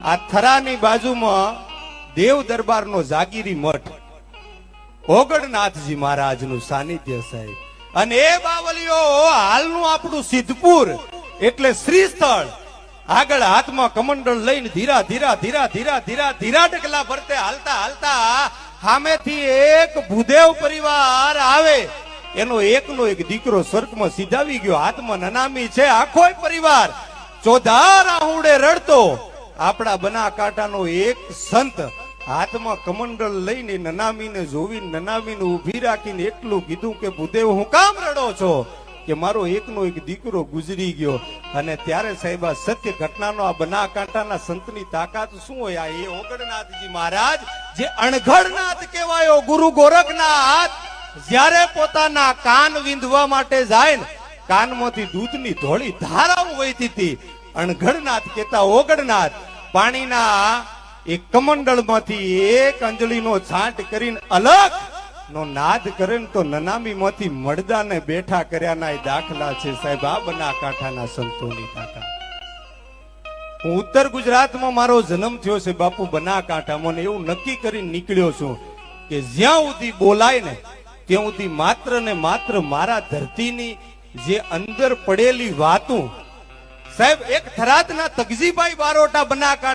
આ થરાની બાજુમાં દેવ દરબારનો જાગીરી મઠ ઓગણનાથજી મહારાજનું સાનિધ્ય સાહેબ. અને એ બાવલીઓ હાલનું આપણું સિદ્ધપુર એટલે શ્રી સ્થળ આગળ હાથમાં કમંડળ લઈને ધીરા ધીરા ધીરા ધીરા ધીરા ધીરા ડગલા ભરતે હાલતા હાલતા સામેથી એક ભૂદેવ પરિવાર આવે. એનો એકનો એક દીકરો સ્વર્ગમાં સીધાવી ગયો, હાથમાં નનામી છે. આખો પરિવાર ચોધાર આહુડે રડતો. આપણા બનાસકાંઠાનો એક સંત હાથમાં કમંડળ લઈને નનામીને જોવીને નનામીને ઉભી રાખીને એટલું કીધું કે ભૂદેવ હું કામ રડો છો? કે મારો એકનો એક દીકરો ગુજરી ગયો. અને ત્યારે સાહેબ આ સત્ય ઘટનાનો આ બનાસકાંઠાના સંતની તાકાત શું હોય? આ એ ઓગણનાથજી મહારાજ જે અણઘડનાથ કહેવાયો, ગુરુ ગોરખનાથ, જ્યારે પોતાના કાન વિંધવા માટે જાય ને કાનમાંથી દૂધની ધોળી ધારાઓ વહેતી હતી. અણઘડનાથ કેતા ઓગણનાથ પાણીના એક કમંડળમાંથી એક અંજળીનો છાંટ કરીને અલગ નો નાદ કરે ને તો નનામી માંથી મળદાને બેઠા કર્યાના દાખલા છે સાહેબ આ બનાસકાંઠાના સંતોની તાકાત. હું ઉત્તર ગુજરાતમાં મારો જન્મ થયો છે બાપુ બનાસકાંઠામાં, એવું નક્કી કરીને નીકળ્યો છું કે જ્યાં સુધી બોલાય ને ત્યાં સુધી માત્ર ને માત્ર મારા ધરતીની જે અંદર પડેલી વાતો સાહેબ. એક થરાદના તગજીભાઈ બારોટા બનાસકાંઠા